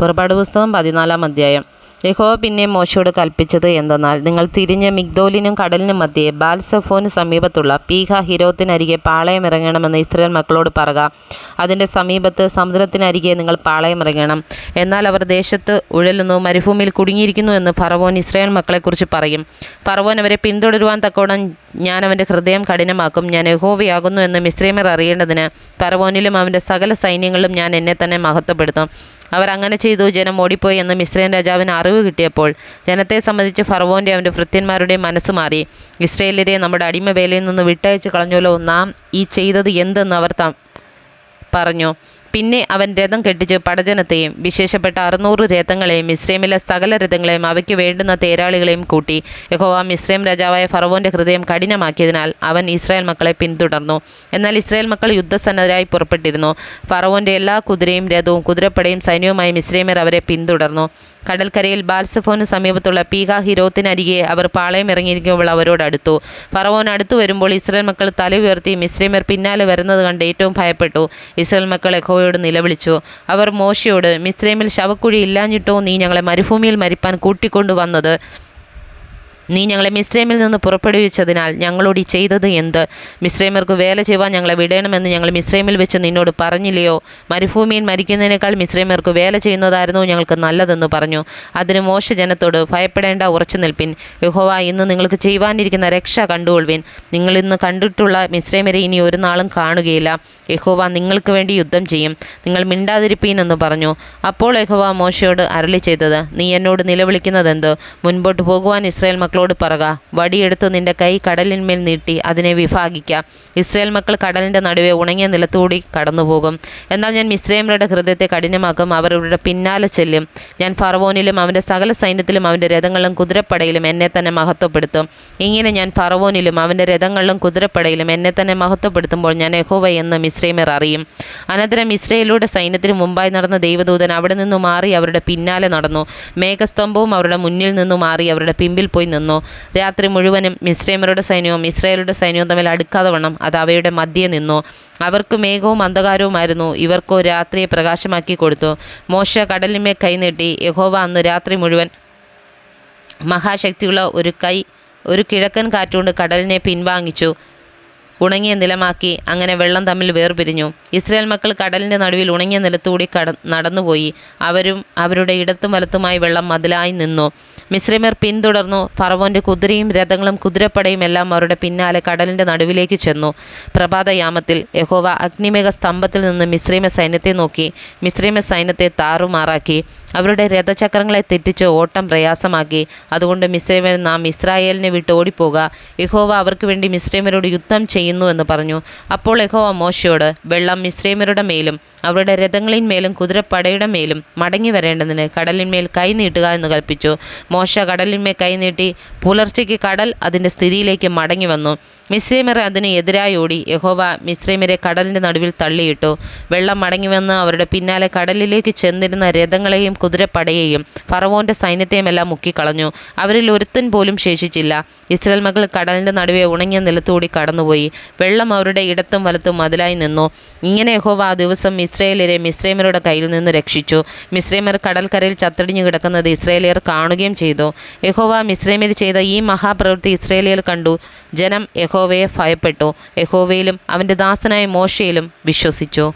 പുറപ്പാട് പുസ്തകം 14-ാം അധ്യായം. യഹോവ പിന്നെ മോശയോട് കൽപ്പിച്ചത് എന്തെന്നാൽ, നിങ്ങൾ തിരിഞ്ഞ് മിഗ്ദോലിനും കടലിനും മധ്യേ ബാൽസഫോന് സമീപത്തുള്ള പീഹ ഹിരോത്തിനരികെ പാളയമിറങ്ങണമെന്ന് ഇസ്രായേൽ മക്കളോട് പറക. അതിൻ്റെ സമീപത്ത് സമുദ്രത്തിനരികെ നിങ്ങൾ പാളയമിറങ്ങണം. എന്നാൽ അവർ ദേശത്ത് ഉഴലുന്നു, മരുഭൂമിയിൽ കുടുങ്ങിയിരിക്കുന്നു എന്ന് ഫറവോൻ ഇസ്രായേൽ മക്കളെക്കുറിച്ച് പറയും. ഫറവോൻ അവരെ പിന്തുടരുവാൻ തക്കോണം ഞാൻ അവൻ്റെ ഹൃദയം കഠിനമാക്കും. ഞാൻ യഹോവയാകുന്നു എന്ന് മിസ്രയീമ്യർ അറിയേണ്ടതിന് ഫറവോനിലും അവൻ്റെ സകല സൈന്യങ്ങളിലും ഞാൻ എന്നെ തന്നെ മഹത്വപ്പെടുത്തും. അവർ അങ്ങനെ ചെയ്തു. ജനം ഓടിപ്പോയി എന്ന് മിസ്രയീം രാജാവിന് അറിവ് കിട്ടിയപ്പോൾ ജനത്തെ സംബന്ധിച്ച് ഫറവോൻ്റെ അവൻ്റെ ഭൃത്യന്മാരുടെയും മനസ്സ് മാറി. ഇസ്രായേല്യരെ നമ്മുടെ അടിമവേലയിൽ നിന്ന് വിട്ടയച്ചു കളഞ്ഞല്ലോ, നാം ഈ ചെയ്തത് എന്തെന്ന് അവർ പറഞ്ഞു. പിന്നെ അവൻ രഥം കെട്ടിച്ച് പടജനത്തെയും വിശേഷപ്പെട്ട 600 രഥങ്ങളെയും മിസ്രയീമിലെ സകല രഥങ്ങളെയും അവയ്ക്ക് വേണ്ടുന്ന തേരാളികളെയും കൂട്ടി. യഹോവ മിസ്രയീം രാജാവായ ഫറവോൻ്റെ ഹൃദയം കഠിനമാക്കിയതിനാൽ അവൻ ഇസ്രായേൽ മക്കളെ പിന്തുടർന്നു. എന്നാൽ ഇസ്രായേൽ മക്കൾ യുദ്ധസന്നദ്ധരായി പുറപ്പെട്ടിരുന്നു. ഫറവോൻ്റെ എല്ലാ കുതിരയും രഥവും കുതിരപ്പടയും സൈന്യവുമായി മിസ്രയീമ്യർ അവരെ പിന്തുടർന്നു. കടൽക്കരയിൽ ബാൽസഫോന് സമീപത്തുള്ള പീഹ ഹിരോത്തിനരികെ അവർ പാളയം ഇറങ്ങിയിരിക്കുമ്പോൾ അവരോട് അടുത്തു. ഫറവോൻ അടുത്തു വരുമ്പോൾ ഇസ്രായേൽ മക്കൾ തല ഉയർത്തി മിസ്രയീമ്യർ പിന്നാലെ വരുന്നത് കണ്ട് ഏറ്റവും ഭയപ്പെട്ടു. ഇസ്രായേൽ മക്കൾ യഹോവയോട് നിലവിളിച്ചു. അവർ മോശയോട്, മിസ്രയീമിൽ ശവക്കുഴി ഇല്ലാഞ്ഞിട്ടോ നീ ഞങ്ങളെ മരുഭൂമിയിൽ മരിപ്പാൻ കൂട്ടിക്കൊണ്ടു വന്നത്? നീ ഞങ്ങളെ മിസ്രയീമിൽ നിന്ന് പുറപ്പെടുവിച്ചതിനാൽ ഞങ്ങളോട് ഈ ചെയ്തത് എന്ത്? മിസ്രയീമ്യർക്ക് വേല ചെയ്യുവാൻ ഞങ്ങളെ വിടണമെന്ന് ഞങ്ങൾ മിസ്രയീമിൽ വെച്ച് നിന്നോട് പറഞ്ഞില്ലയോ? മരുഭൂമിയിൽ മരിക്കുന്നതിനേക്കാൾ മിസ്രയീമ്യർക്ക് വേല ചെയ്യുന്നതായിരുന്നു ഞങ്ങൾക്ക് നല്ലതെന്ന് പറഞ്ഞു. അതിന് മോശ ജനത്തോട്, ഭയപ്പെടേണ്ട, ഉറച്ചു നിൽപ്പിൻ. യഹോവ ഇന്ന് നിങ്ങൾക്ക് ചെയ്യുവാനിരിക്കുന്ന രക്ഷ കണ്ടുകൊള്ളുവിൻ. നിങ്ങൾ ഇന്ന് കണ്ടിട്ടുള്ള മിസ്രയീമ്യരെ ഇനി ഒരു നാളും കാണുകയില്ല. യഹോവ നിങ്ങൾക്ക് വേണ്ടി യുദ്ധം ചെയ്യും. നിങ്ങൾ മിണ്ടാതിരിപ്പീൻ എന്ന് പറഞ്ഞു. അപ്പോൾ യഹോവ മോശയോട് അരുളി ചെയ്തത്, നീ എന്നോട് നിലവിളിക്കുന്നതെന്ത്? മുൻപോട്ട് പോകുവാൻ ഇസ്രായേൽ മക്കളോട് പറക. വടിയെടുത്ത് നിന്റെ കൈ കടലിന്മേൽ നീട്ടി അതിനെ വിഭാഗിക്ക. ഇസ്രായേൽ മക്കൾ കടലിൻ്റെ നടുവെ ഉണങ്ങിയ നിലത്തൂടി കടന്നുപോകും. എന്നാൽ ഞാൻ മിസ്രയീമ്യരുടെ ഹൃദയത്തെ കഠിനമാക്കും. അവർ ഇവരുടെ പിന്നാലെ ചെല്ലും. ഞാൻ ഫറവോനിലും അവൻ്റെ സകല സൈന്യത്തിലും അവൻ്റെ രഥങ്ങളിലും കുതിരപ്പടയിലും എന്നെ തന്നെ മഹത്വപ്പെടുത്തും. ഇങ്ങനെ ഞാൻ ഫറവോനിലും അവൻ്റെ രഥങ്ങളിലും കുതിരപ്പടയിലും എന്നെ തന്നെ മഹത്വപ്പെടുത്തുമ്പോൾ ഞാൻ യഹോവ എന്ന് മിസ്രയീമ്യർ അറിയും. അനന്തരം ഇസ്രായേലിയുടെ സൈന്യത്തിന് മുമ്പായി നടന്ന ദൈവദൂതൻ അവിടെ നിന്നു മാറി അവരുടെ പിന്നാലെ നടന്നു. മേഘസ്തംഭവും അവരുടെ മുന്നിൽ നിന്നു മാറി അവരുടെ പിമ്പിൽ പോയി നിന്നു. രാത്രി മുഴുവനും മിസ്രയീമ്യരുടെ സൈന്യവും ഇസ്രായേലുടെ സൈന്യവും തമ്മിൽ അടുക്കാതെ വണ്ണം അത് അവയുടെ മധ്യേ നിന്നു. അവർക്ക് മേഘവും അന്ധകാരവുമായിരുന്നു, ഇവർക്കോ രാത്രിയെ പ്രകാശമാക്കി കൊടുത്തു. മോശ കടലിന്മേൽ കൈനീട്ടി. യഹോവ അന്ന് രാത്രി മുഴുവൻ മഹാശക്തിയുള്ള ഒരു കിഴക്കൻ കാറ്റുകൊണ്ട് കടലിനെ പിൻവാങ്ങിച്ചു, ഉണങ്ങിയ നിലമാക്കി. അങ്ങനെ വെള്ളം തമ്മിൽ വേർപിരിഞ്ഞു. ഇസ്രായേൽ മക്കൾ കടലിൻ്റെ നടുവിൽ ഉണങ്ങിയ നിലത്തുകൂടി നടന്നുപോയി. അവരും അവരുടെ ഇടത്തും വലത്തുമായി വെള്ളം മതിലായി നിന്നു. മിസ്രയീമ്യർ പിന്തുടർന്നു. ഫറവോൻ്റെ കുതിരയും രഥങ്ങളും കുതിരപ്പടയും എല്ലാം അവരുടെ പിന്നാലെ കടലിൻ്റെ നടുവിലേക്ക് ചെന്നു. പ്രഭാതയാമത്തിൽ യഹോവ അഗ്നിമേഘ സ്തംഭത്തിൽ നിന്ന് മിസ്രയീമ്യ സൈന്യത്തെ നോക്കി മിസ്രയീമ്യ സൈന്യത്തെ താറുമാറാക്കി. അവരുടെ രഥചക്രങ്ങളെ തെറ്റിച്ച് ഓട്ടം പ്രയാസമാക്കി. അതുകൊണ്ട് മിസ്രയീമ്യർ, നാം ഇസ്രായേലിനെ വിട്ട് ഓടിപ്പോക. യഹോവ അവർക്ക് വേണ്ടി മിസ്രയീമ്യരോട് യുദ്ധം ചെയ്യുന്നു എന്ന് പറഞ്ഞു. അപ്പോൾ യഹോവ മോശയോട്, വെള്ളം മിസ്രയീമ്യരുടെ മേലും അവരുടെ രഥങ്ങളിന്മേലും കുതിരപ്പടയുടെ മേലും മടങ്ങി വരേണ്ടതിന് കടലിന്മേൽ കൈ നീട്ടുക എന്ന് കൽപ്പിച്ചു. മോശ കടലിന്മേൽ കൈനീട്ടി. പുലർച്ചയ്ക്ക് കടൽ അതിൻ്റെ സ്ഥിതിയിലേക്ക് മടങ്ങി വന്നു. മിസ്രയീമ്യർ അതിന് എതിരായി ഓടി. യഹോവ മിസ്രയീമ്യരെ കടലിൻ്റെ നടുവിൽ തള്ളിയിട്ടു. വെള്ളം മടങ്ങി വന്ന് അവരുടെ പിന്നാലെ കടലിലേക്ക് ചെന്നിരുന്ന രഥങ്ങളെയും കുതിരപ്പടയെയും ഫറവോൻ്റെ സൈന്യത്തെയും എല്ലാം മുക്കിക്കളഞ്ഞു. അവരിൽ ഒരുത്തൻ പോലും ശേഷിച്ചില്ല. ഇസ്രായേൽ മക്കൾ കടലിൻ്റെ നടുവെ ഉണങ്ങിയ നിലത്തുകൂടി കടന്നുപോയി. വെള്ളം അവരുടെ ഇടത്തും വലത്തും മതിലായി നിന്നു. ഇങ്ങനെ യഹോവ ആ ദിവസം ഇസ്രായേല്യരെ മിസ്രയീമ്യരുടെ കയ്യിൽ നിന്ന് രക്ഷിച്ചു. മിസ്രയീമ്യർ കടൽക്കരയിൽ ചത്തടിഞ്ഞു കിടക്കുന്നത് ഇസ്രായേല്യർ കാണുകയും ചെയ്തു. യഹോവ മിസ്രയീമ്യർ ചെയ്ത ഈ മഹാപ്രവൃത്തി ഇസ്രായേല്യർ കണ്ടു. ജനം യഹോവയെ ഭയപ്പെട്ടു. യഹോവയിലും അവൻ്റെ ദാസനായ മോശയിലും വിശ്വസിച്ചു.